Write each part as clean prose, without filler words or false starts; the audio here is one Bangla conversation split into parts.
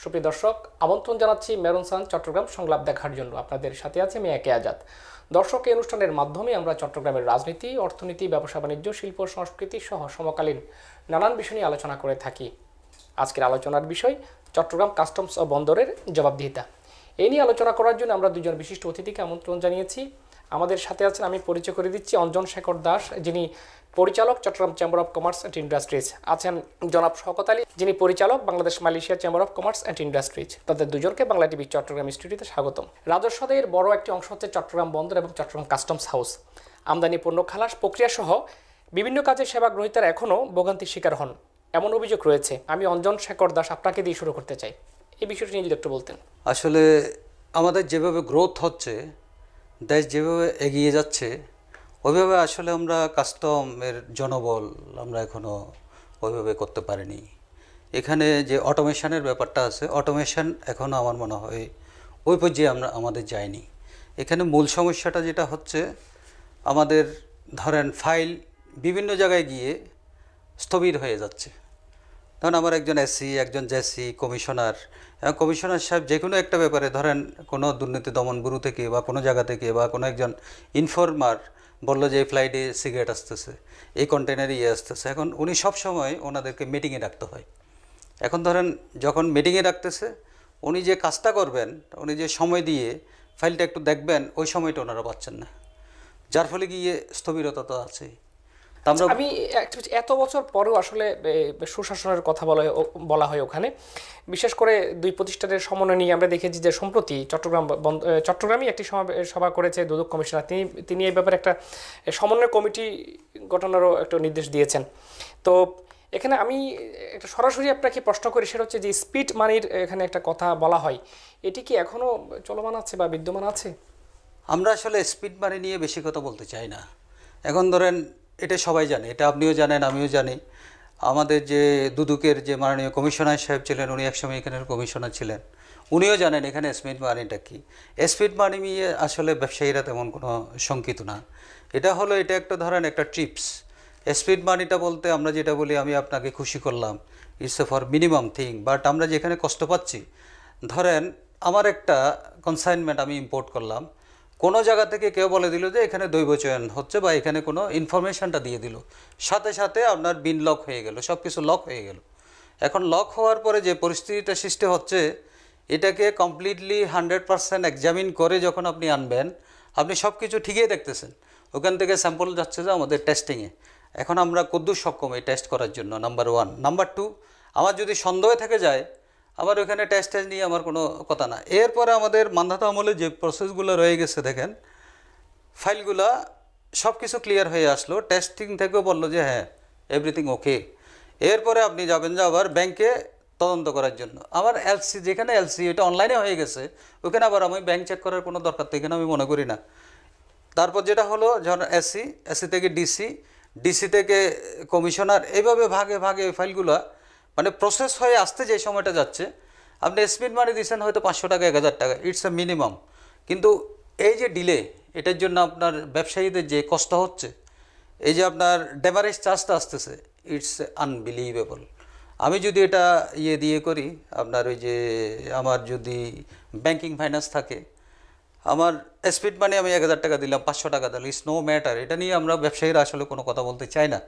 সুপ্রিয় দর্শক, আমন্ত্রণ জানাচ্ছি মেরুন সান চট্টগ্রাম সংলাপ দেখার জন্য। আপনাদের সাথে আছে আমি একে আজাদ। দর্শক, এই অনুষ্ঠানের মাধ্যমে আমরা চট্টগ্রামের রাজনীতি, অর্থনীতি, ব্যবসা বাণিজ্য, শিল্প সংস্কৃতি সহ সমকালীন নানান বিষয় নিয়ে আলোচনা করে থাকি। আজকের আলোচনার বিষয় চট্টগ্রাম কাস্টমস ও বন্দরের জবাবদিহিতা। এই নিয়ে আলোচনা করার জন্য আমরা দুজন বিশিষ্ট অতিথিকে আমন্ত্রণ জানিয়েছি। আমাদের সাথে আছেন, আমি পরিচয় করে দিচ্ছি, অঞ্জন শেখর দাস, যিনি পরিচালক Chittagong chamber of commerce and industries. আছেন জনাব শওকত আলী, যিনি পরিচালক Bangladesh Malaysia chamber of commerce and industries. তাদের দুজনকে বাংলা টিভি চট্টগ্রাম স্টুডিওতে স্বাগতম। রাজস্ব আদায়ের বড় একটি অংশ হচ্ছে চট্টগ্রাম বন্দর এবং চট্টগ্রাম কাস্টমস হাউস। আমদানি পণ্য খালাস প্রক্রিয়া সহ বিভিন্ন কাজে সেবা গ্রহীতারা এখনও ভোগান্তির শিকার হন, এমন অভিযোগ রয়েছে। আমি অঞ্জন শেখর দাস আপনাকে দিয়ে শুরু করতে চাই, এই বিষয়টি নিয়ে যদি একটু বলতেন। আসলে আমাদের যেভাবে গ্রোথ হচ্ছে, দেশ যেভাবে এগিয়ে যাচ্ছে, ওইভাবে আসলে আমরা কাস্টমের জনবল আমরা এখনও ওইভাবে করতে পারিনি। এখানে যে অটোমেশনের ব্যাপারটা আছে, অটোমেশন এখনও আমার মনে হয় ওই পর্যায়ে আমাদের যায়নি। এখানে মূল সমস্যাটা যেটা হচ্ছে, আমাদের ধরেন ফাইল বিভিন্ন জায়গায় গিয়ে স্থবির হয়ে যাচ্ছে। ধরেন আমার একজন এসসি, একজন জেসি, কমিশনার, এবং কমিশনার সাহেব যে কোনো একটা ব্যাপারে ধরেন কোনো দুর্নীতি দমন ব্যুরো থেকে বা কোনো জায়গা থেকে বা কোনো একজন ইনফর্মার বললো যে এই ফ্লাইটে সিগারেট আসতেছে, এই কন্টেনারে আসতেছে, এখন উনি সব সময় ওনাদেরকে মিটিংয়ে রাখতে হয়। এখন ধরেন যখন মিটিংয়ে রাখতেছে, উনি যে কাজটা করবেন, উনি যে সময় দিয়ে ফাইলটা একটু দেখবেন, ওই সময়টা ওনারা পাচ্ছেন না, যার ফলে গিয়ে স্থবিরতা তো আছেই। আমি এত বছর পরেও আসলে সুশাসনের কথা বলা হয় ওখানে, বিশেষ করে দুই প্রতিষ্ঠানের সমন্বয় নিয়ে আমরা দেখেছি যে সম্প্রতি চট্টগ্রামই একটি সভা করেছে দুদক কমিশনার। তিনি এই ব্যাপারে একটা সমন্বয় কমিটি গঠনেরও একটা নির্দেশ দিয়েছেন। তো এখানে আমি একটা সরাসরি আপনাকে প্রশ্ন করি, সেটা হচ্ছে যে স্পিড মানির এখানে একটা কথা বলা হয়, এটি কি এখনও চলমান আছে বা বিদ্যমান আছে? আমরা আসলে স্পিড মানি নিয়ে বেশি কথা বলতে চাই না। এখন ধরেন এটা সবাই জানে, এটা আপনিও জানেন, আমিও জানি। আমাদের যে দুদকের যে মাননীয় কমিশনার সাহেব ছিলেন, উনি একসময় এখানের কমিশনার ছিলেন, উনিও জানেন এখানে স্পিড মানিটা কি। স্পিড মানি নিয়ে আসলে ব্যবসায়ীরা তেমন কোনো শঙ্কিত না। এটা একটা ধরেন একটা ট্রিপস। স্পিড মানিটা বলতে আমরা যেটা বলি, আমি আপনাকে খুশি করলাম, it's A for minimum thing, but আমরা যেখানে কষ্ট পাচ্ছি, ধরেন আমার একটা কনসাইনমেন্ট আমি ইম্পোর্ট করলাম, কোনো জায়গা থেকে কেউ বলে দিল যে এখানে দৈব চয়ন হচ্ছে বা এখানে কোনো ইনফরমেশনটা দিয়ে দিল, সাথে সাথে আপনার বিন লক হয়ে গেল, সব কিছু লক হয়ে গেল। এখন লক হওয়ার পরে যে পরিস্থিতিটা সৃষ্টি হচ্ছে, এটাকে কমপ্লিটলি 100% এক্সামিন করে যখন আপনি আনবেন, আপনি সব কিছু ঠিকই দেখতেছেন, ওখান থেকে স্যাম্পল যাচ্ছে যে আমাদের টেস্টিংয়ে। এখন আমরা কদ্দূর সক্ষম এই টেস্ট করার জন্য, নাম্বার 1। নাম্বার 2, আমার যদি সন্দেহ থেকে যায়, আবার ওইখানে টেস্ট নিয়ে আমার কোনো কথা না। এরপরে আমাদের মান্ধাতা আমলে যে প্রসেসগুলো রয়ে গেছে, দেখেন ফাইলগুলা সব কিছু ক্লিয়ার হয়ে আসলো, টেস্টিং থেকেও বললো যে হ্যাঁ এভরিথিং ওকে। এরপরে আপনি যাবেন যে আবার ব্যাংকে তদন্ত করার জন্য, আমার এলসি যেখানে এলসি এটা অনলাইনে হয়ে গেছে, ওখানে আবার আমি ব্যাংক চেক করার কোনো দরকার তো এখানে আমি মনে করি না। তারপর যেটা হলো, যখন এসি থেকে ডিসি থেকে কমিশনার, এইভাবে ভাগে ভাগে ওই ফাইলগুলো মানে প্রসেস হয়ে আসতে যে সময়টা যাচ্ছে, আপনি স্পিড মানি দিচ্ছেন হয়তো 500 টাকা, 1000 টাকা, ইটস এ মিনিমাম। কিন্তু এই যে ডিলে, এটার জন্য আপনার ব্যবসায়ীদের যে কষ্ট হচ্ছে, এই যে আপনার ডেমারেজ চার্জটা আসতেছে, ইটস আনবিলিভেবল। আমি যদি এটা দিয়ে করি, আপনার ওই যে আমার যদি ব্যাংকিং ফাইন্যান্স থাকে, আমার স্পিড মানি আমি 1000 টাকা দিলাম, 500 টাকা দিলাম, ইটস নো ম্যাটার। এটা নিয়ে আমরা ব্যবসায়ীরা আসলে কোনো কথা বলতে চাই না।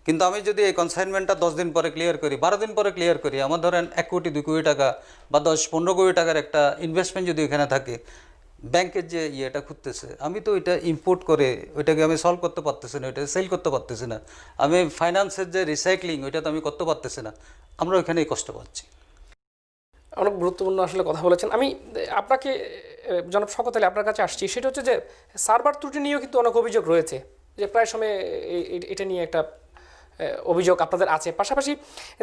কিন্তু আমি যদি এই কনসাইনমেন্টটা 10 দিন পরে ক্লিয়ার করি, 12 দিন পরে ক্লিয়ার করি, আমার ধরেন 1 কোটি 2 কোটি টাকা বা 10-15 কোটি টাকার একটা ইনভেস্টমেন্ট যদি এখানে থাকে, ব্যাংকের যে ইয়েটা খুঁজতেছে, আমি তো ওইটা ইম্পোর্ট করে ওইটাকে আমি সলভ করতে পারতেছি না, ওইটা সেল করতে পারতেছি না, আমি ফাইন্যান্সের যে রিসাইক্লিং ওইটা তো আমি করতে পারতেছি না, আমরা ওইখানেই কষ্ট পাচ্ছি। অনেক গুরুত্বপূর্ণ আসলে কথা বলেছেন। আমি আপনাকে জনাব শওকত আলী আপনার কাছে আসছি, সেটা হচ্ছে যে সার্ভার ত্রুটি নিয়েও কিন্তু অনেক অভিযোগ রয়েছে, যে প্রায় সময় এটা নিয়ে একটা অভিযোগ আপনাদের আছে। পাশাপাশি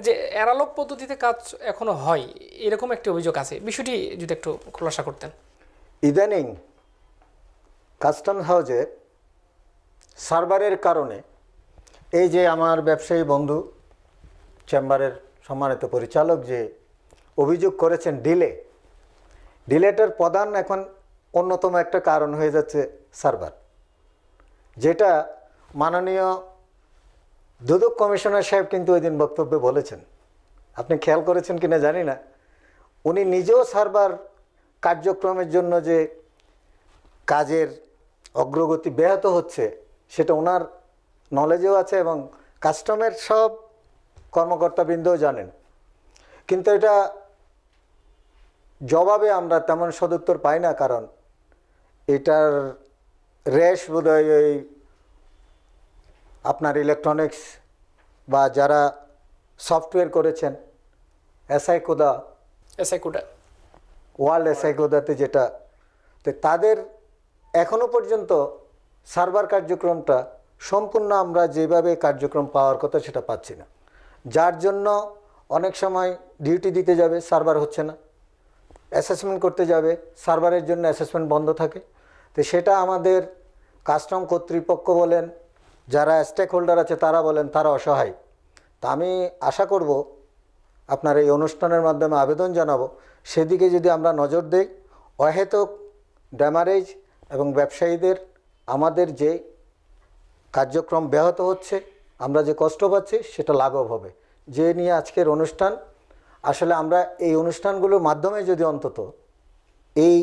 যে অ্যানালগ পদ্ধতিতে কাজ এখনো হয়, এরকম একটি অভিযোগ আছে, বিষয়টি যদি একটু খোলাসা করতেন। ইদানিং কাস্টম হাউজে সার্ভারের কারণে, এই যে আমার ব্যবসায়ী বন্ধু চেম্বারের সম্মানিত পরিচালক যে অভিযোগ করেছেন ডিলেটার প্রধান এখন অন্যতম একটা কারণ হয়ে যাচ্ছে সার্ভার, যেটা মাননীয় দুদক কমিশনার সাহেব কিন্তু ওই দিন বক্তব্যে বলেছেন। আপনি খেয়াল করেছেন কিনা জানি না, উনি নিজেও সার্ভার কার্যক্রমের জন্য যে কাজের অগ্রগতি ব্যাহত হচ্ছে সেটা ওনার নলেজেও আছে এবং কাস্টমের সব কর্মকর্তাবৃন্দও জানেন, কিন্তু এটা জবাবে আমরা তেমন সদুত্তর পাই না, কারণ এটার রেশ বোধহয় ওই আপনার ইলেকট্রনিক্স বা যারা সফটওয়্যার করেছেন এসআই কোদা, এসআই কোডা, ওয়ার্ল্ড এসআই কোদাতে যেটা, তো তাদের এখনো পর্যন্ত সার্ভার কার্যক্রমটা সম্পূর্ণ আমরা যেভাবে কার্যক্রম পাওয়ার কথা সেটা পাচ্ছি না, যার জন্য অনেক সময় ডিউটি দিতে যাবে সার্ভার হচ্ছে না, অ্যাসেসমেন্ট করতে যাবে সার্ভারের জন্য অ্যাসেসমেন্ট বন্ধ থাকে। তো সেটা আমাদের কাস্টম কর্তৃপক্ষ বলেন, যারা স্টেক হোল্ডার আছে তারা বলেন, তারা অসহায়। তা আমি আশা করব আপনার এই অনুষ্ঠানের মাধ্যমে আবেদন জানাবো, সেদিকে যদি আমরা নজর দেই, অহেতুক ড্যামারেজ এবং ব্যবসায়ীদের আমাদের যে কার্যক্রম ব্যাহত হচ্ছে, আমরা যে কষ্ট পাচ্ছি সেটা লাঘব হবে। যে নিয়ে আজকের অনুষ্ঠান, আসলে আমরা এই অনুষ্ঠানগুলোর মাধ্যমে যদি অন্তত এই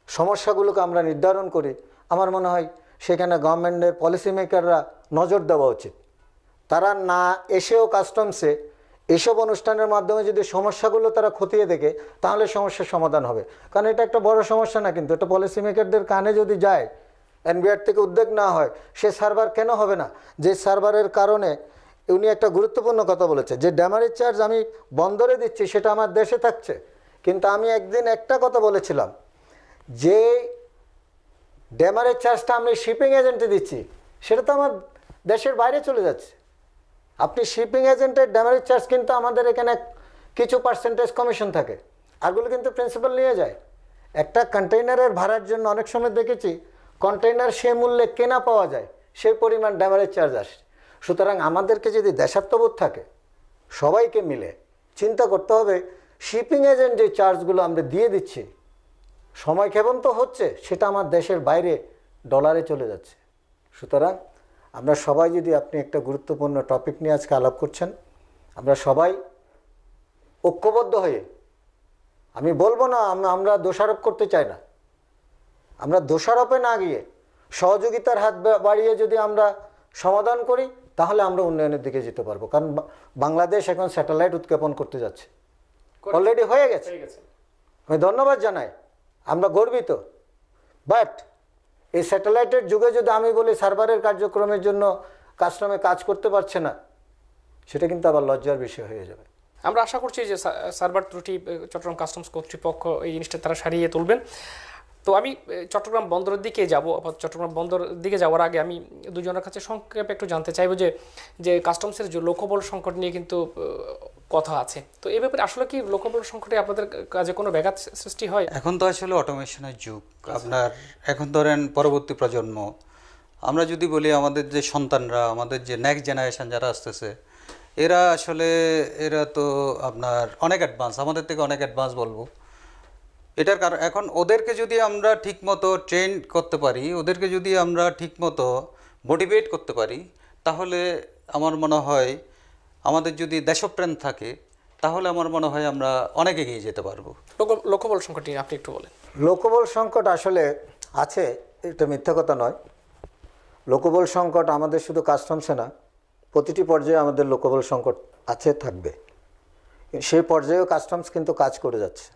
সমস্যাগুলোকে আমরা নির্ধারণ করি, আমার মনে হয় সেখানে গভর্নমেন্টের পলিসি মেকাররা নজর দেওয়া উচিত। তারা না এসেও কাস্টমসে এসব অনুষ্ঠানের মাধ্যমে যদি সমস্যাগুলো তারা খতিয়ে দেখে, তাহলে সমস্যার সমাধান হবে। কারণ এটা একটা বড় সমস্যা না, কিন্তু এটা পলিসি মেকারদের কানে যদি যায়, এনবিআর থেকে উদ্যোগ না হয়, সে সার্ভার কেন হবে না? যে সার্ভারের কারণে উনি একটা গুরুত্বপূর্ণ কথা বলেছে যে ড্যামারেজ চার্জ আমি বন্দরে দিচ্ছি, সেটা আমার দেশে থাকছে, কিন্তু আমি একদিন একটা কথা বলেছিলাম যে ড্যামারেজ চার্জটা আমি শিপিং এজেন্টে দিচ্ছি, সেটা তো আমার দেশের বাইরে চলে যাচ্ছে। আপনি শিপিং এজেন্টের ড্যামারেজ চার্জ কিন্তু আমাদের এখানে কিছু পার্সেন্টেজ কমিশন থাকে, আরগুলো কিন্তু প্রিন্সিপাল নিয়ে যায়। একটা কন্টেইনারের ভাড়ার জন্য অনেক সময় দেখেছি কন্টেইনার সে মূল্যে কেনা পাওয়া যায়, সেই পরিমাণ ড্যামারেজ চার্জ আসে। সুতরাং আমাদেরকে যদি দেশাত্মবোধ থাকে, সবাইকে মিলে চিন্তা করতে হবে, শিপিং এজেন্ট যে চার্জগুলো আমরা দিয়ে দিচ্ছি, সময় ক্ষেপণ তো হচ্ছে, সেটা আমার দেশের বাইরে ডলারে চলে যাচ্ছে। সুতরাং আমরা সবাই যদি, আপনি একটা গুরুত্বপূর্ণ টপিক নিয়ে আজকে আলাপ করছেন, আমরা সবাই ঐক্যবদ্ধ হয়ে, আমি বলবো না আমরা দোষারোপ করতে চাই না, আমরা দোষারোপে না গিয়ে সহযোগিতার হাত বাড়িয়ে যদি আমরা সমাধান করি, তাহলে আমরা উন্নয়নের দিকে যেতে পারবো। কারণ বাংলাদেশ এখন স্যাটেলাইট উৎক্ষেপণ করতে যাচ্ছে, অলরেডি হয়ে গেছে। আমি ধন্যবাদ জানাই, আমরা গর্বিত। বাট এই স্যাটেলাইটের যুগে যদি আমি বলি সার্ভারের কার্যক্রমের জন্য কাস্টমে কাজ করতে পারছে না, সেটা কিন্তু আবার লজ্জার বিষয় হয়ে যাবে। আমরা আশা করছি যে সার্ভার ত্রুটি চট্টগ্রাম কাস্টমস কর্তৃপক্ষ এই জিনিসটা তারা সারিয়ে তুলবেন। তো আমি চট্টগ্রাম বন্দরের দিকে যাব। চট্টগ্রাম বন্দরের দিকে যাওয়ার আগে আমি দুজনের কাছে সংক্ষেপে একটু জানতে চাইবো যে কাস্টমসের যে লোকবল সংকট নিয়ে কিন্তু কথা আছে, তো এই ব্যাপারে আসলে কি লোকবল সংকটে আপনাদের কাজে কোনো ব্যাঘাত সৃষ্টি হয়? এখন তো আসলে অটোমেশনের যুগ। আপনার এখন ধরেন পরবর্তী প্রজন্ম, আমরা যদি বলি আমাদের যে সন্তানরা, আমাদের যে নেক্সট জেনারেশন যারা আসতেছে, এরা তো আপনার অনেক অ্যাডভান্স, আমাদের থেকে অনেক অ্যাডভান্স বলবো। এটার কারণ এখন ওদেরকে যদি আমরা ঠিকমতো ট্রেন করতে পারি, ওদেরকে যদি আমরা ঠিকমতো মোটিভেট করতে পারি, তাহলে আমার মনে হয় আমাদের যদি দেশপ্রেম থাকে, তাহলে আমার মনে হয় আমরা অনেক এগিয়ে যেতে পারবো। লোকবল সংকট নিয়ে আপনি একটু বলেন। লোকবল সংকট আসলে আছে, এটা মিথ্যা কথা নয়। লোকবল সংকট আমাদের শুধু কাস্টমসে না, প্রতিটি পর্যায়ে আমাদের লোকবল সংকট আছে, থাকবে। সেই পর্যায়েও কাস্টমস কিন্তু কাজ করে যাচ্ছে।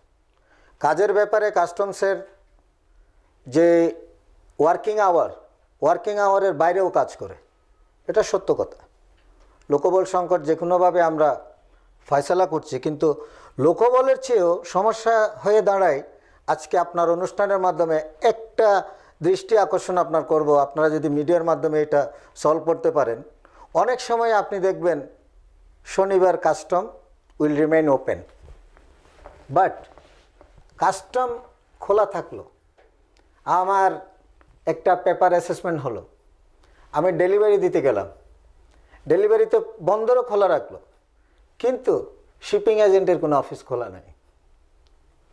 কাজের ব্যাপারে কাস্টমসের যে ওয়ার্কিং আওয়ারের বাইরেও কাজ করে, এটা সত্য কথা। লোকবল সংকট যে কোনোভাবে আমরা ফয়সালা করছি, কিন্তু লোকবলের চেয়েও সমস্যা হয়ে দাঁড়ায় আজকে আপনার অনুষ্ঠানের মাধ্যমে একটা দৃষ্টি আকর্ষণ আপনার করব। আপনারা যদি মিডিয়ার মাধ্যমে এটা সলভ করতে পারেন, অনেক সময় আপনি দেখবেন শনিবার custom will remain open, but custom খোলা থাকলো। আমার একটা পেপার অ্যাসেসমেন্ট হলো, আমি ডেলিভারি দিতে গেলাম, ডেলিভারিতে বন্দরও খোলা রাখলো, কিন্তু শিপিং এজেন্টের কোনো অফিস খোলা নেই।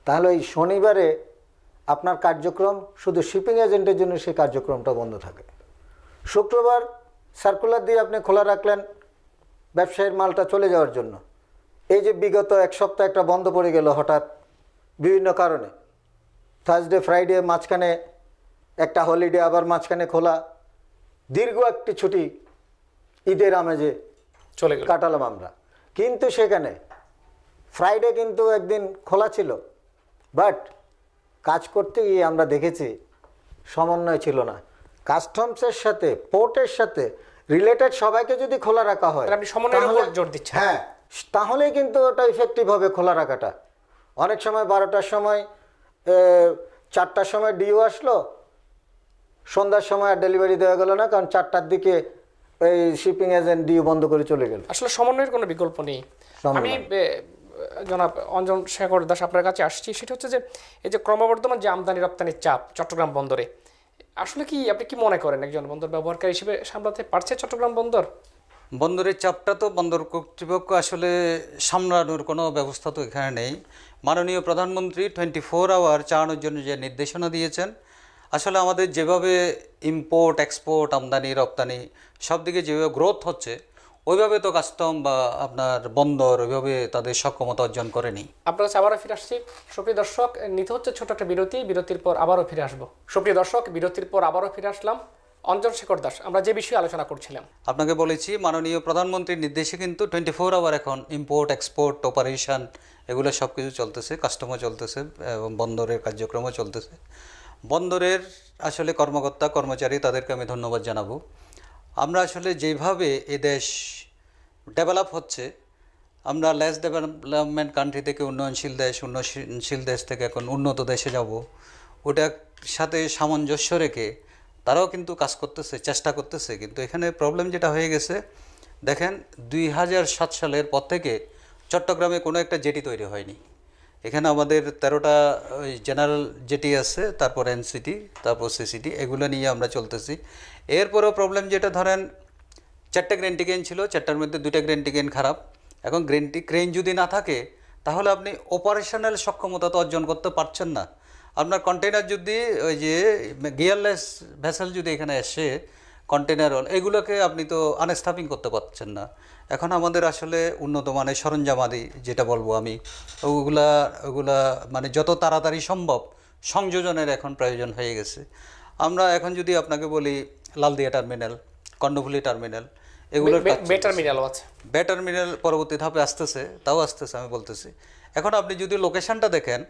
তাহলে এই শনিবারে আপনার কার্যক্রম শুধু শিপিং এজেন্টের জন্য সেই কার্যক্রমটা বন্ধ থাকে। শুক্রবার সার্কুলার দিয়ে আপনি খোলা রাখলেন ব্যবসায়ীর মালটা চলে যাওয়ার জন্য। এই যে বিগত এক সপ্তাহ একটা বন্ধ পড়ে গেল হঠাৎ, বিভিন্ন কারণে, থার্সডে ফ্রাইডে মাঝখানে একটা হলিডে, আবার মাঝখানে খোলা, দীর্ঘ একটি ছুটি ঈদের আমেজে চলে গেল। কাটালাম আমরা। কিন্তু সেখানে ফ্রাইডে কিন্তু একদিন খোলা ছিল, বাট কাজ করতে গিয়ে আমরা দেখেছি সমন্বয় ছিল না। কাস্টমসের সাথে, পোর্টের সাথে রিলেটেড সবাইকে যদি খোলা রাখা হয়, তাহলে আপনি সমন্বয়ের উপর তাহলে- জোর দিচ্ছেন। হ্যাঁ, তাহলেই কিন্তু ওটা ইফেক্টিভ হবে খোলা রাখাটা। অনেক সময় 12টার সময় 4টার সময় ডিও আসলো, সন্ধ্যার সময় আর ডেলিভারি দেওয়া গেল না, কারণ 4টার দিকে এই শিপিং এজেন্ট ডিও বন্ধ করে চলে গেল। আসলে সমন্বয়ের কোনো বিকল্প নেই। সমন্বয়। আমি জনাব অঞ্জন শেখর দাস আপনার কাছে আসছি, সেটা হচ্ছে যে এই যে ক্রমবর্ধমান যে আমদানি রপ্তানির চাপ চট্টগ্রাম বন্দরে, আসলে কি আপনি কি মনে করেন একজন বন্দর ব্যবহারকারী হিসেবে সামলাতে পারছে চট্টগ্রাম বন্দর? বন্দরের চাপটা তো বন্দর কর্তৃপক্ষ আসলে সামলানোর কোনো ব্যবস্থা তো এখানে নেই। মাননীয় প্রধানমন্ত্রী 24 আওয়ার চালানোর জন্য যে নির্দেশনা দিয়েছেন, আসলে আমাদের যেভাবে ইম্পোর্ট এক্সপোর্ট আমদানি রপ্তানি সব দিকে যেভাবে গ্রোথ হচ্ছে, ওইভাবে তো কাস্টম বা আপনার বন্দর ওইভাবে তাদের সক্ষমতা অর্জন করেনি। আপনার কাছে আবারও ফিরে আসছি। সুপ্রিয় দর্শক, নিতে হচ্ছে ছোট একটা বিরতি, বিরতির পর আবারও ফিরে আসবো। সুপ্রিয় দর্শক, বিরতির পর আবারও ফিরে আসলাম। অঞ্জন শেখর দাস, আমরা যে বিষয়ে আলোচনা করছিলাম, আপনাকে বলেছি মাননীয় প্রধানমন্ত্রীর নির্দেশে কিন্তু 24 আওয়ার এখন ইম্পোর্ট এক্সপোর্ট অপারেশন এগুলো সব কিছু চলতেছে, কাস্টমও চলতেছে এবং বন্দরের কার্যক্রমও চলতেছে। বন্দরের আসলে কর্মকর্তা কর্মচারী তাদেরকে আমি ধন্যবাদ জানাবো। আমরা আসলে যেভাবে এ দেশ ডেভেলপ হচ্ছে, আমরা লেস ডেভেলপমেন্ট কান্ট্রি থেকে উন্নয়নশীল দেশ থেকে এখন উন্নত দেশে যাব, ওটার সাথে সামঞ্জস্য রেখে তারাও কিন্তু কাজ করতেছে, চেষ্টা করতেছে। কিন্তু এখানে প্রবলেম যেটা হয়ে গেছে, দেখেন 2007 সালের পর থেকে চট্টগ্রামে কোনো একটা জেটি তৈরি হয়নি। এখানে আমাদের 13টা ওই জেনারেল জেটি আছে, তারপর এনসিটি, তারপর সিসিটি, এগুলো নিয়ে আমরা চলতেছি। এরপরেও প্রবলেম যেটা ধরেন 4টে গ্রেন্টি ক্রেন ছিল, 4টার মধ্যে 2টা গ্রেন্টি ক্রেন খারাপ। এখন ক্রেন যদি না থাকে তাহলে আপনি অপারেশনাল সক্ষমতা তো অর্জন করতে পারছেন না। আপনার কন্টেনার যদি ওই যে গিয়ারলেস ভেসেল যদি এখানে এসে কন্টেনার এগুলোকে আপনি তো আনস্থাপিং করতে পারছেন না। এখন আমাদের আসলে উন্নত মানের সরঞ্জামাদি যেটা বলবো আমি, ওগুলা মানে যত তাড়াতাড়ি সম্ভব সংযোজনের এখন প্রয়োজন হয়ে গেছে। আমরা এখন যদি আপনাকে বলি লালদিয়া টার্মিনাল, কর্ণফুলী টার্মিনাল, এগুলোর বেটার মিনালও আছে। বেটার মিনাল পরবর্তী ধাপে আসতেছে, তাও আসতেছে আমি বলতেছি। এখন আপনি যদি লোকেশনটা দেখেন,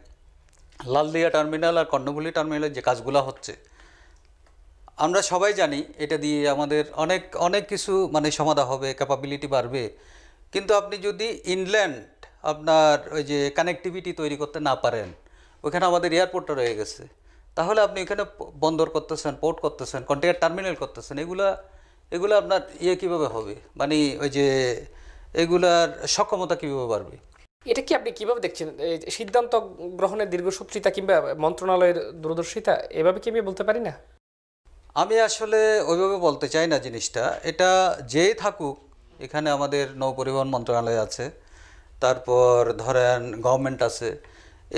লালদিয়া টার্মিনাল আর কর্ণফুলী টার্মিনালের যে কাজগুলো হচ্ছে, আমরা সবাই জানি এটা দিয়ে আমাদের অনেক অনেক কিছু মানে সমাধা হবে, ক্যাপাবিলিটি বাড়বে। কিন্তু আপনি যদি ইনল্যান্ড আপনার ওই যে কানেক্টিভিটি তৈরি করতে না পারেন, ওখানে আমাদের এয়ারপোর্টটা রয়ে গেছে, তাহলে আপনি এখানে বন্দর করতেছেন, পোর্ট করতেছেন, কন্টেইনার টার্মিনাল করতেছেন, এগুলা আপনার কীভাবে হবে, মানে ওই যে এগুলার সক্ষমতা কীভাবে বাড়বে? এটা কি আপনি কিভাবে দেখছেন? এই যে সিদ্ধান্ত গ্রহণের দীর্ঘসূত্রিতা কিংবা মন্ত্রণালয়ের দূরদর্শিতা, এভাবে কি আমি বলতে পারি না? আমি আসলে ওইভাবে বলতে চাই না জিনিসটা। এটা যেই থাকুক, এখানে আমাদের নৌপরিবহন মন্ত্রণালয় আছে, তারপর ধরেন গভর্নমেন্ট আছে,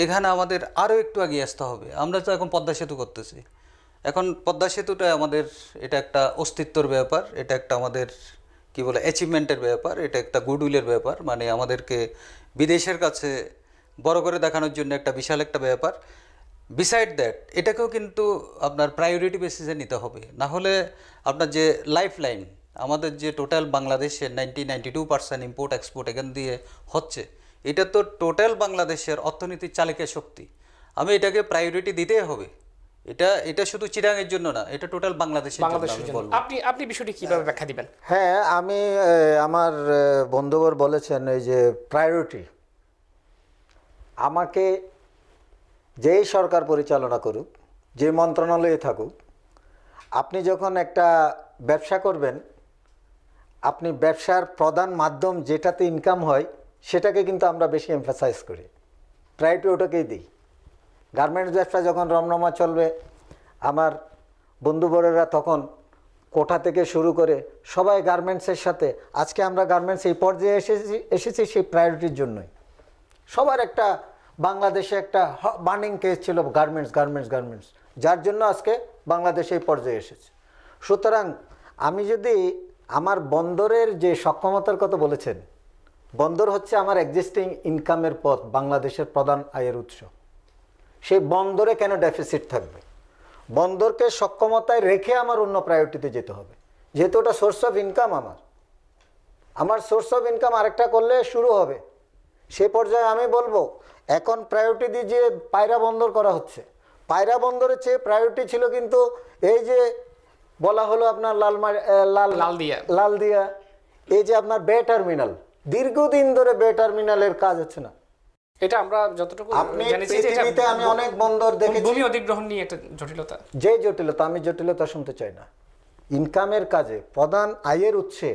এখানে আমাদের আরও একটু এগিয়ে আসতে হবে। আমরা তো এখন পদ্মা সেতু করতেছি, এখন পদ্মা সেতুটা আমাদের এটা একটা অস্তিত্বর ব্যাপার, এটা একটা আমাদের কি বলে অ্যাচিভমেন্টের ব্যাপার, এটা একটা গুডউইলের ব্যাপার, মানে আমাদেরকে বিদেশের কাছে বড় করে দেখানোর জন্য একটা বিশাল একটা ব্যাপার। বিসাইড দ্যাট এটাকেও কিন্তু আপনার প্রায়োরিটি বেসিসে নিতে হবে, না হলে আপনার যে লাইফ লাইন আমাদের যে টোটাল বাংলাদেশের 92% ইম্পোর্ট এক্সপোর্ট এখান দিয়ে হচ্ছে, এটা তো টোটাল বাংলাদেশের অর্থনীতির চালিকা শক্তি। আমি এটাকে প্রায়োরিটি দিতেই হবে। এটা শুধু চিরাঙের জন্য না, এটা টোটাল বাংলাদেশের জন্য আমি জন্য বলবো। আপনি বিষয়টি কিভাবে ব্যাখ্যা দিবেন? হ্যাঁ, আমি আমার বন্ধুবর বলেছেন এই যে প্রায়োরিটি, আমাকে যেই সরকার পরিচালনা করুক, যে মন্ত্রণালয়ে থাকুক, আপনি যখন একটা ব্যবসা করবেন, আপনি ব্যবসার প্রধান মাধ্যম যেটাতে ইনকাম হয় সেটাকে কিন্তু আমরা বেশি এমফাসাইজ করি, প্রায়োরিটি ওটাকেই দিই। গার্মেন্টস ব্যবসা যখন রমরমা চলবে, আমার বন্ধুবরেরা তখন কোঠা থেকে শুরু করে সবাই গার্মেন্টসের সাথে, আজকে আমরা গার্মেন্টস এই পর্যায়ে এসেছি সেই প্রায়োরিটির জন্যই। সবার একটা বাংলাদেশে একটা বার্নিং কেস ছিল গার্মেন্টস, যার জন্য আজকে বাংলাদেশ এই পর্যায়ে এসেছে। সুতরাং আমি যদি আমার বন্দরের যে সক্ষমতার কথা বলেছেন, বন্দর হচ্ছে আমার এক্সিস্টিং ইনকামের পথ, বাংলাদেশের প্রধান আয়ের উৎস। সেই বন্দরে কেন ডেফিসিট থাকবে? বন্দরকে সক্ষমতায় রেখে আমার অন্য প্রায়োরিটিতে যেতে হবে, যেহেতু ওটা সোর্স অফ ইনকাম। আমার সোর্স অফ ইনকাম আরেকটা করলে শুরু হবে। সে পর্যায়ে আমি বলবো এখন প্রায়োরিটি দিয়ে যে পায়রা বন্দর করা হচ্ছে, পায়রা বন্দরের চেয়ে প্রায়োরিটি ছিল কিন্তু এই যে বলা হলো আপনার লালদিয়া, এই যে আপনার বে টার্মিনাল, দীর্ঘদিন ধরে বে টার্মিনালের কাজ হচ্ছে না। এটা আমরা যতটুকু আপনি জানিছি যে এটা পৃথিবীতে আমি অনেক বন্দর দেখেছি, ভূমি অধিগ্রহণ নিয়ে একটা জটিলতা। যে জটিলতা, আমি জটিলতা শুনতে চাই না। ইনকামের কাজে প্রধান আয়ের উৎসে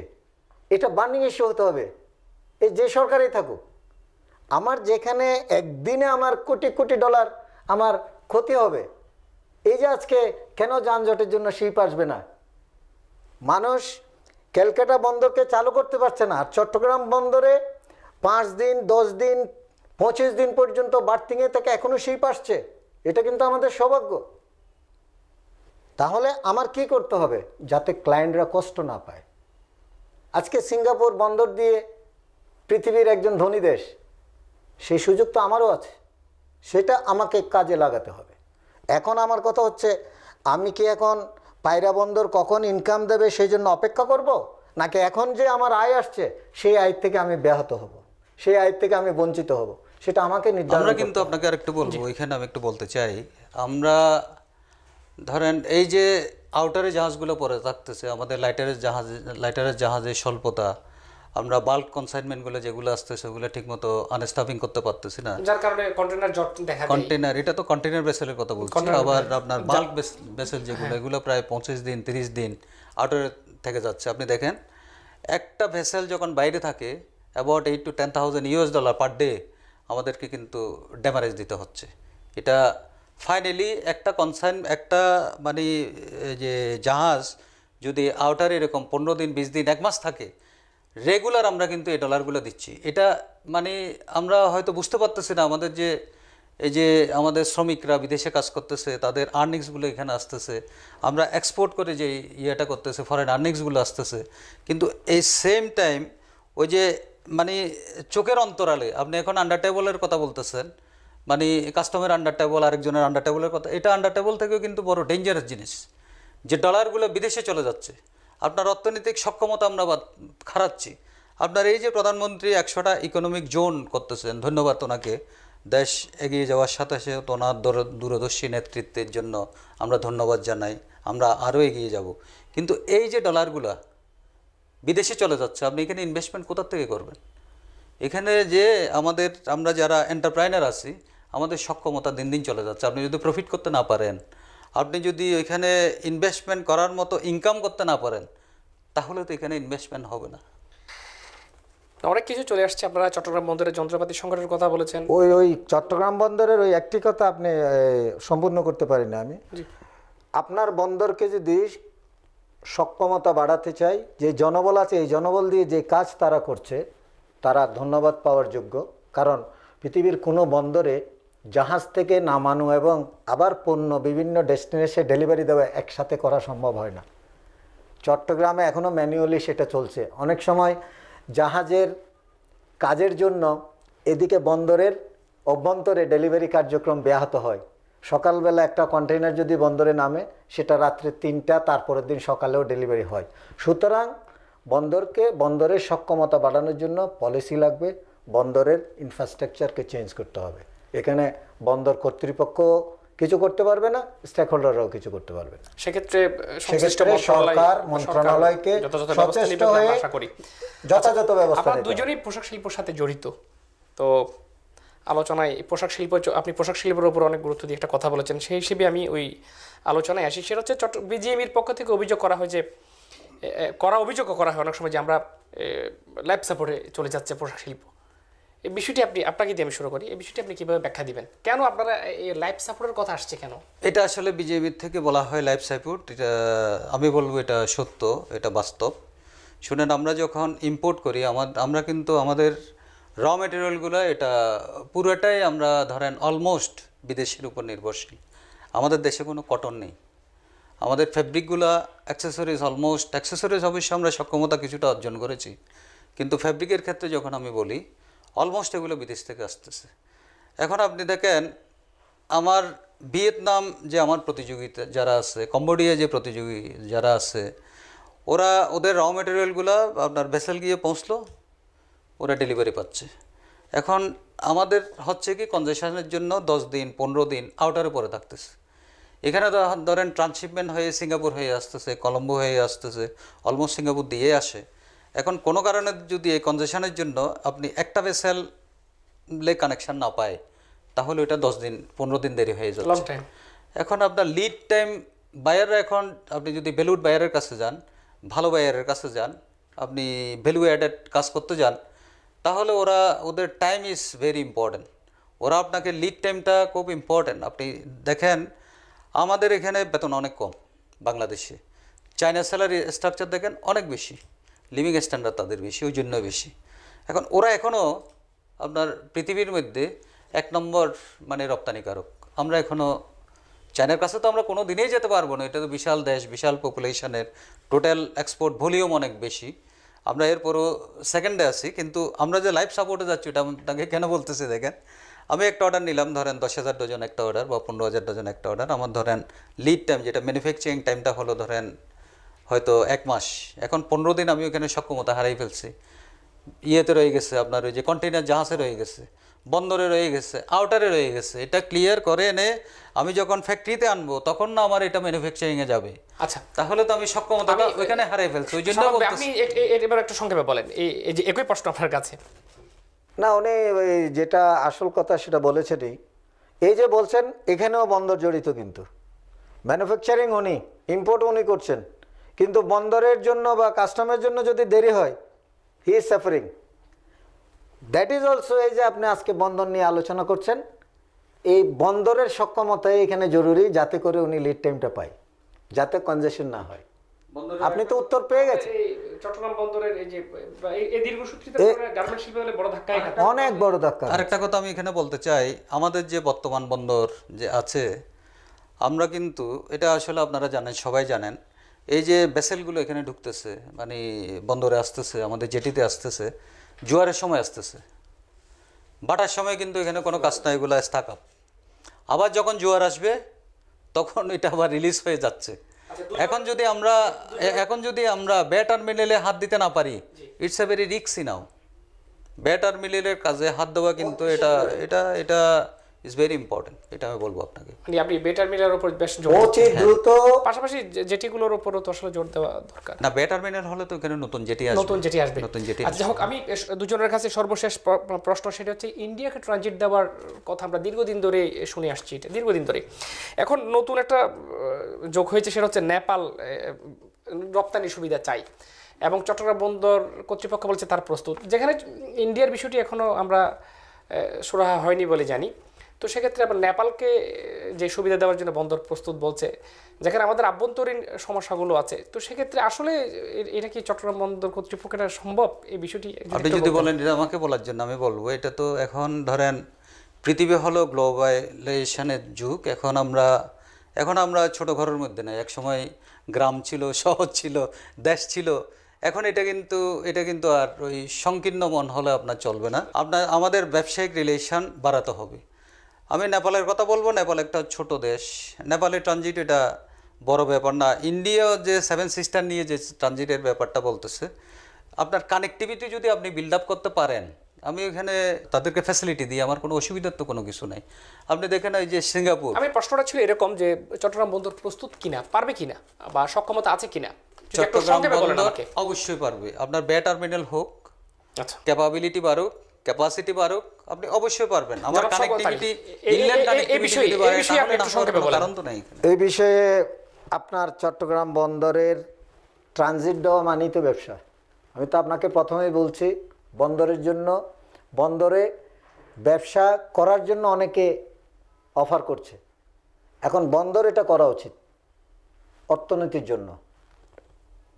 এটা বার্নিং ইস্যু হতে হবে, এই যে সরকারই থাকুক। আমার যেখানে একদিনে আমার কোটি কোটি ডলার আমার ক্ষতি হবে, এই যে আজকে কেন যানজটের জন্য শিপ আসবে না, মানুষ ক্যালকাটা বন্দরকে চালু করতে পারছে না, আর চট্টগ্রাম বন্দরে 5 দিন 10 দিন 25 দিন পর্যন্ত বার্থিংয়ে থেকে এখনো শিপ আসছে। এটা কিন্তু আমাদের সৌভাগ্য। তাহলে আমার কি করতে হবে যাতে ক্লায়েন্টরা কষ্ট না পায়? আজকে সিঙ্গাপুর বন্দর দিয়ে পৃথিবীর একজন ধনী দেশ, সেই সুযোগ তো আমারও আছে, সেটা আমাকে কাজে লাগাতে হবে। এখন আমার কথা হচ্ছে, আমি কি এখন পায়রা বন্দর কখন ইনকাম দেবে সেই জন্য অপেক্ষা করব, নাকি এখন যে আমার আয় আসছে সেই আয় থেকে আমি ব্যাহত হব, সেই আয় থেকে আমি বঞ্চিত হব, সেটা আমাকে নির্ধারণ আমরা করতে কিন্তু হবে। আপনাকে আরেকটু বলবো, এখানে আমি একটু বলতে চাই, আমরা ধরেন এই যে আউটারে জাহাজগুলো পরে থাকতেছে, আমাদের লাইটারের জাহাজের স্বল্পতা, আমরা বাল্ক কনসাইনমেন্টগুলো যেগুলো আসতেছে সেগুলো ঠিকমতো আনস্টাফিং করতে পারতেছি না, যার কারণে কন্টেইনার জট দেখা যায়। কন্টেইনার, এটা তো কন্টেইনার ভেসেলের কথা বলছি। আবার আপনার বাল্ক ভেসেল যেগুলো, এগুলো প্রায় 25 দিন 30 দিন আউটারে থেকে যাচ্ছে। আপনি দেখেন একটা ভেসেল যখন বাইরে থাকে about $8,000 to 10,000 US per day আমাদেরকে কিন্তু ড্যামারেজ দিতে হচ্ছে। এটা ফাইনালি একটা একটা মানে যে জাহাজ যদি আউটারে এরকম 15 দিন 20 দিন 1 মাস থাকে, রেগুলার আমরা কিন্তু এই ডলারগুলো দিচ্ছি। এটা মানে আমরা হয়তো বুঝতে পারতেছি না, আমাদের যে এই যে আমাদের শ্রমিকরা বিদেশে কাজ করতেছে তাদের আর্নিংসগুলো এখানে আসতেছে, আমরা এক্সপোর্ট করে যে ইয়েটা করতেছে ফরেন আর্নিংসগুলো আসতেছে, কিন্তু এই সেম টাইম ওই যে মানে চোখের অন্তরালে আপনি এখন আন্ডার টেবলের কথা বলতেছেন, মানে কাস্টমের আন্ডার টেবল, আরেকজনের আন্ডার টেবলের কথা, এটা আন্ডার টেবল থেকেও কিন্তু বড় ডেঞ্জারাস জিনিস, যে ডলারগুলো বিদেশে চলে যাচ্ছে। আপনার অর্থনৈতিক সক্ষমতা আমরা হারাচ্ছি। আপনার এই যে প্রধানমন্ত্রী 100টা ইকোনমিক জোন করতেছেন, ধন্যবাদ ওনাকে, দেশ এগিয়ে যাওয়ার সাথে সাথে ওনার দূরদর্শী নেতৃত্বের জন্য আমরা ধন্যবাদ জানাই, আমরা আরও এগিয়ে যাব। কিন্তু এই যে ডলারগুলা বিদেশে চলে যাচ্ছে, আপনি এখানে ইনভেস্টমেন্ট কোথা থেকে করবেন? এখানে যে আমরা যারা এন্টারপ্রাইনার আছি, আমাদের সক্ষমতা দিন দিন চলে যাচ্ছে। আপনি যদি প্রফিট করতে না পারেন, আপনি যদি ওইখানে ইনভেস্টমেন্ট করার মতো ইনকাম করতে না পারেন, তাহলে তো এখানে ইনভেস্টমেন্ট হবে না। অনেক কিছু চলে আসছে। আপনারা চট্টগ্রাম বন্দরের যন্ত্রপাতি সংকটের কথা বলেছেন। ওই চট্টগ্রাম বন্দরের ওই একটি কথা আপনি সম্পূর্ণ করতে পারি না আমি। আপনার বন্দরকে যদি সক্ষমতা বাড়াতে চাই, যে জনবল আছে এই জনবল দিয়ে যে কাজ তারা করছে, তারা ধন্যবাদ পাওয়ার যোগ্য। কারণ পৃথিবীর কোনো বন্দরে জাহাজ থেকে নামানো এবং আবার পণ্য বিভিন্ন ডেস্টিনেশনে ডেলিভারি দেওয়া একসাথে করা সম্ভব হয় না। চট্টগ্রামে এখনও ম্যানুয়ালি সেটা চলছে। অনেক সময় জাহাজের কাজের জন্য এদিকে বন্দরের অভ্যন্তরে ডেলিভারি কার্যক্রম ব্যাহত হয়। সকালবেলা একটা কন্টেইনার যদি বন্দরে নামে, সেটা রাত্রে 3টা, তারপরের দিন সকালেও ডেলিভারি হয়। সুতরাং বন্দরের সক্ষমতা বাড়ানোর জন্য পলিসি লাগবে, বন্দরের ইনফ্রাস্ট্রাকচারকে চেঞ্জ করতে হবে। এখানে বন্দর কর্তৃপক্ষ কিছু করতে পারবে না, স্টেক হোল্ডাররাও কিছু করতে পারবে না। সেক্ষেত্রে সরকার মন্ত্রণালয়কে সচেষ্ট হয়ে আশা করি যথাযথ ব্যবস্থা আমরা দুজনেই পোশাক শিল্পের সাথে জড়িত। তো আলোচনায় আপনি পোশাক শিল্পের উপর অনেক গুরুত্ব দিয়ে একটা কথা বলেছেন, সেই হিসেবে আমি ওই আলোচনায় আসি। সেটা হচ্ছে বিজিএমইর পক্ষ থেকে অভিযোগ করা হয় যে অভিযোগও করা হয় অনেক সময় যে আমরা লাইফ সাপোর্টে চলে যাচ্ছে পোশাক শিল্প। এই বিষয়টি আপনাকে দিয়ে আমি শুরু করি, এই বিষয়টি আপনি কীভাবে ব্যাখ্যা দিবেন? কেন আপনারা এই লাইফ সাপোর্টের কথা আসছে কেন? এটা আসলে বিজেপির থেকে বলা হয় লাইফ সাপোর্ট, এটা আমি বলবো এটা সত্য, এটা বাস্তব। শুনেন, আমরা যখন ইম্পোর্ট করি আমরা কিন্তু আমাদের র মেটেরিয়ালগুলো এটা পুরোটাই আমরা ধরেন অলমোস্ট বিদেশের উপর নির্ভরশীল। আমাদের দেশে কোনো কটন নেই। আমাদের ফ্যাব্রিকগুলো অ্যাক্সেসরিজ অবশ্যই আমরা সক্ষমতা কিছুটা অর্জন করেছি, কিন্তু ফ্যাব্রিকের ক্ষেত্রে যখন আমি বলি অলমোস্ট এগুলো বিদেশ থেকে আসতেছে। এখন আপনি দেখেন আমার ভিয়েতনাম যে আমার প্রতিযোগিতা যারা আছে, কম্বোডিয়া যে প্রতিযোগী যারা আছে, ওরা ওদের র মেটেরিয়ালগুলো আপনার ভেসেল গিয়ে পৌঁছলো, ওরা ডেলিভারি পাচ্ছে। এখন আমাদের হচ্ছে কি কনজেশনের জন্য 10 দিন 15 দিন আউটারে পরে থাকতেছে। এখানে ধরেন ট্রান্সশিপমেন্ট হয়ে সিঙ্গাপুর হয়ে আসতেছে, কলম্বো হয়ে আসতেছে, অলমোস্ট সিঙ্গাপুর দিয়ে আসে। এখন কোনো কারণে যদি এই কনজেশনের জন্য আপনি একটা ভেসেলে কানেকশন না পায়, তাহলে ওটা 10 দিন 15 দিন দেরি হয়ে লং যাচ্ছে। টাইম। এখন আপনার লিড টাইম বায়াররা, এখন আপনি যদি ভ্যালুড বায়ারের কাছে যান, ভালো বায়ারের কাছে যান, আপনি ভ্যালু অ্যাডেড কাজ করতে যান, তাহলে ওদের টাইম ইজ ভেরি ইম্পর্ট্যান্ট। ওরা আপনাকে লিড টাইমটা খুব ইম্পর্ট্যান্ট। আপনি দেখেন আমাদের এখানে বেতন অনেক কম বাংলাদেশে, চায়না স্যালারি স্ট্রাকচার দেখেন অনেক বেশি, লিভিং স্ট্যান্ডার্ড তাদের বেশি, ওই জন্য বেশি। এখন ওরা এখনও আপনার পৃথিবীর মধ্যে 1 নম্বর মানে রপ্তানিকারক। আমরা এখনও চায়নার কাছে তো আমরা কোনো দিনেই যেতে পারবো না, এটা তো বিশাল দেশ, বিশাল পপুলেশনের, টোটাল এক্সপোর্ট ভলিউম অনেক বেশি। আমরা এরপরও সেকেন্ডে আছি, কিন্তু আমরা যে লাইফ সাপোর্টে যাচ্ছি ওটা আপনাকে কেন বলতেছি দেখেন, আমি একটা অর্ডার নিলাম, ধরেন 10,000 ডজন একটা অর্ডার বা 15,000 ডজন একটা অর্ডার। আমার ধরেন লিড টাইম যেটা ম্যানুফ্যাকচারিং টাইমটা হলো ধরেন হয়তো 1 মাস, এখন 15 দিন আমি ওখানে সক্ষমতা হারাই ফেলছি। ইয়েতে রয়ে গেছে আপনার ওই যে কন্টেইনার জাহাজে রয়ে গেছে, বন্দরে রয়ে গেছে, আউটারে রয়ে গেছে। এটা ক্লিয়ার করে এনে আমি যখন ফ্যাক্টরিতে আনবো তখন না আমার এটা ম্যানুফ্যাকচারিংয়ে যাবে। আচ্ছা, তাহলে তো আমি সক্ষমতাটা ওইখানে হারাই ফেলছি, ওই জন্য শাবাব ভাই, বলতেছি। আপনি এবার একটু সংক্ষেপে বলেন এই যে একই প্রশ্ন আপনার কাছে। না, উনি ওই যেটা আসল কথা সেটা বলেছেনই। এই যে বলছেন এখানেও বন্দর জড়িত, কিন্তু ম্যানুফ্যাকচারিং উনি, ইম্পোর্ট উনি করছেন, কিন্তু বন্দরের জন্য বা কাস্টমের জন্য যদি দেরি হয়, he is suffering. That is also, এই যে আপনি আজকে বন্দর নিয়ে আলোচনা করছেন, এই বন্দরের সক্ষমতাই এখানে জরুরি, যাতে করে উনি লিড টাইমটা পায়, যাতে কনজেশন না হয়। আপনি তো উত্তর পেয়ে গেছেন। এই চট্টগ্রাম বন্দরের এই যে এই দীর্ঘসূত্রিতার কারণে গার্মেন্টস শিল্পে বড় ধাক্কাই খাচ্ছে। অনেক বড় ধাক্কা। আরেকটা কথা আমি এখানে বলতে চাই, আমাদের যে বর্তমান বন্দর যে আছে, আমরা কিন্তু এটা আসলে আপনারা জানেন, সবাই জানেন, এই যে ভেসেলগুলো এখানে ঢুকতেছে মানে বন্দরে আসতেছে, আমাদের জেটিতে আসতেছে, জোয়ারের সময় আসতেছে, বাটার সময় কিন্তু এখানে কোনো কাজ নাই, এগুলো স্টাক আপ। আবার যখন জোয়ার আসবে তখন এটা আবার রিলিজ হয়ে যাচ্ছে। এখন যদি আমরা বে টার্মিনালে হাত দিতে না পারি, ইটস এ ভেরি রিস্কি নাও। বে টার্মিনালের কাজে হাত দেওয়া কিন্তু এটা এটা এটা ইজ ভেরি ইম্পর্টেন্ট, এটা আমি বলবো আপনাকে। মানে আপনি বে টার্মিনালের উপর বেশ জোর অতি দিচ্ছেন। দ্রুত। পাশাপাশি জেটিগুলোর উপরও তো আসলে জোর দেওয়া দরকার। না, বে টার্মিনাল হলে তো এখানে নতুন জেটি আসবে, নতুন জেটি আসবে। নতুন জেটি আচ্ছা, যাই হোক, আমি দুজনের কাছে সর্বশেষ প্রশ্ন, সেটা হচ্ছে ইন্ডিয়াকে ট্রানজিট দেওয়ার কথা আমরা দীর্ঘদিন ধরে শুনে আসছি, এটা দীর্ঘদিন ধরে। এখন নতুন একটা যোগ হয়েছে, সেটা হচ্ছে নেপাল রপ্তানি সুবিধা চাই, এবং চট্টগ্রাম বন্দর কর্তৃপক্ষ বলছে তার প্রস্তুত, যেখানে ইন্ডিয়ার বিষয়টি এখনও আমরা সুরাহা হয়নি বলে জানি। তো সেক্ষেত্রে আবার নেপালকে যে সুবিধা দেওয়ার জন্য বন্দর প্রস্তুত বলছে, যেখানে আমাদের আভ্যন্তরীণ সমস্যাগুলো আছে। তো সেক্ষেত্রে আসলে এটা কি চট্টগ্রাম বন্দর কর্তৃপক্ষের সম্ভব এই বিষয়টি? আপনি যদি বলেন এটা আমাকে বলার জন্য, আমি বলবো এটা তো এখন ধরেন পৃথিবী হলো গ্লোবালাইজেশনের যুগ। এখন আমরা ছোট ঘরের মধ্যে নাই, এক সময় গ্রাম ছিল, শহর ছিল, দেশ ছিল। এখন এটা কিন্তু আর ওই সংকীর্ণ মন হলে আপনার চলবে না। আমাদের ব্যবসায়িক রিলেশন বাড়াতে হবে। আমি নেপালের কথা বলবো, নেপাল একটা ছোট দেশ, নেপালের ট্রানজিট এটা বড় ব্যাপার না। ইন্ডিয়া যে 7 সিস্টার নিয়ে যে ট্রানজিটের ব্যাপারটা বলতেছে, আপনার কানেক্টিভিটি যদি আপনি বিল্ড আপ করতে পারেন, আমি এখানে তাদেরকে ফ্যাসিলিটি দিই, আমার কোনো অসুবিধার তো কোনো কিছু নাই। আপনি দেখেন এই যে সিঙ্গাপুর, আমি প্রশ্নটা ছিল এরকম যে চট্টগ্রাম বন্দর প্রস্তুত কিনা, পারবে কিনা, বা সক্ষমতা আছে কিনা, যদি একটু চট্টগ্রাম সংক্ষেপে বলেন বন্দর আমাকে। অবশ্যই পারবে। আপনার বে টার্মিনাল হোক, আচ্ছা, ক্যাপাবিলিটি বাড়ুক, ক্যাপাসিটি বাড়ুক, আপনি অবশ্যই পারবেন। আমার জনাব শওকত আলী, কানেক্টিভিটি, এই ইনল্যান্ড বিষয়ে- কানেক্টিভিটি যদি এই বাড়ে, বিষয়ে আপনি তাহলে একটু না সংক্ষেপে হওয়ার কোনো বলেন। কারণ তো নাই এখানে। এই বিষয়ে আপনার চট্টগ্রাম বন্দরের ট্রানজিট দেওয়া মানেই তো ব্যবসা। আমি তো আপনাকে প্রথমেই বলছি, বন্দরের জন্য, বন্দরে ব্যবসা করার জন্য অনেকে অফার করছে। এখন বন্দর এটা করা উচিত অর্থনীতির জন্য।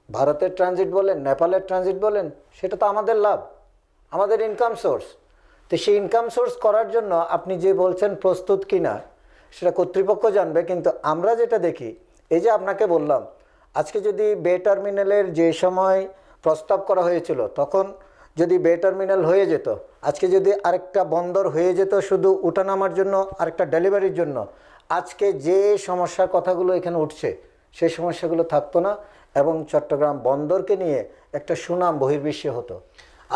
ভারতের ট্রানজিট বলেন, নেপালের ট্রানজিট বলেন, সেটা তো আমাদের লাভ, আমাদের ইনকাম সোর্স। তো সেই ইনকাম সোর্স করার জন্য আপনি যে বলছেন প্রস্তুত কিনা, সেটা কর্তৃপক্ষ জানবে। কিন্তু আমরা যেটা দেখি, এই যে আপনাকে বললাম, আজকে যদি বে টার্মিনালের যে সময় প্রস্তাব করা হয়েছিল, তখন যদি বে টার্মিনাল হয়ে যেত, আজকে যদি আরেকটা বন্দর হয়ে যেত শুধু ওঠানামার জন্য, আরেকটা ডেলিভারির জন্য, আজকে যে সমস্যার কথাগুলো এখানে উঠছে সেই সমস্যাগুলো থাকতো না এবং চট্টগ্রাম বন্দরকে নিয়ে একটা সুনাম বহির্বিশ্বে হতো।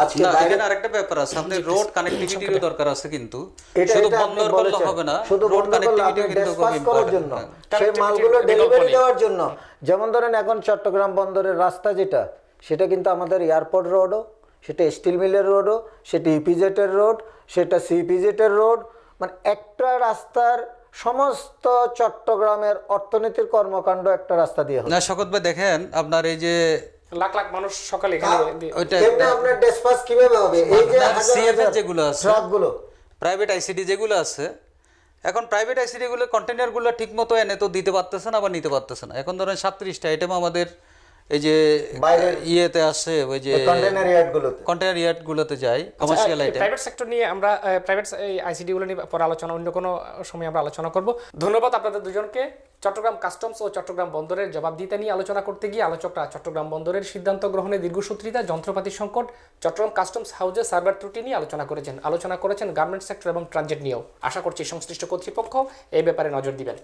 আজকে না, direct- এখানে আরেকটা ব্যাপার আছে, আমাদের রোড কানেক্টিভিটিরও দরকার আছে, কিন্তু এটা শুধু এটা আপনি বন্দর করলে বলেছেন। হবে না, শুধু রোড বন্দর করলে আপনি কানেক্টিভিটিও কিন্তু খুব dispatch করার ইম্পর্টেন্ট। জন্য, সেই মালগুলো ডেলিভারি দেওয়ার জন্য। যেমন ধরেন এখন চট্টগ্রাম বন্দরের রাস্তা যেটা, সেটা কিন্তু আমাদের এয়ারপোর্ট রোডও, সেটা স্টিল মিলের রোডও, সেটা ইপিজেটের রোড, সেটা সিপিজেটের রোড, মানে একটা রাস্তার সমস্ত চট্টগ্রামের অর্থনীতির কর্মকাণ্ড একটা রাস্তা দিয়ে হয়। না শকত ভাই, দেখেন আপনার এই যে লাখ লাখ মানুষ সকালে এখানে ওইটা এমনি আপনার ডিসপাস কিভাবে হবে? এই যে আপনার CFS যেগুলো আছে, ট্রাকগুলো, প্রাইভেট আইসিডি যেগুলো আছে, এখন প্রাইভেট আইসিডি গুলো কন্টেনারগুলো ঠিক মতো এনে তো দিতে পারতেছে না, আবার নিতে পারতেছে না। এখন ধরেন 37টা আইটেম আমাদের এই যে বাইরের ইয়েতে আসে, ওই যে কন্টেইনার ইয়ার্ডগুলোতে। কন্টেনার ইয়ার্ডগুলোতে যায়, কমার্শিয়াল আইটেম। প্রাইভেট সেক্টর নিয়ে আমরা প্রাইভেট আইসিডি গুলো নিয়ে পরে আলোচনা, অন্য কোনো সময় আমরা আলোচনা করব। ধন্যবাদ আপনাদের দুজনকে। চট্টগ্রাম কাস্টমস ও চট্টগ্রাম বন্দরের জবাবদিহিতা নিয়ে আলোচনা করতে গিয়ে আলোচকরা চট্টগ্রাম বন্দরের সিদ্ধান্ত গ্রহণে দীর্ঘসূত্রিতা, যন্ত্রপাতি সংকট, চট্টগ্রাম কাস্টমস হাউজে সার্ভার ত্রুটি নিয়ে আলোচনা করেছেন গার্মেন্টস সেক্টর এবং ট্রানজিট নিয়েও। আশা করছি সংশ্লিষ্ট কর্তৃপক্ষ এই ব্যাপারে নজর দিবেন।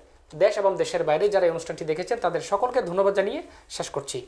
দেশ এবং দেশের বাইরে যারা এই অনুষ্ঠানটি দেখেছেন তাদের সকলকে ধন্যবাদ জানিয়ে শেষ করছি।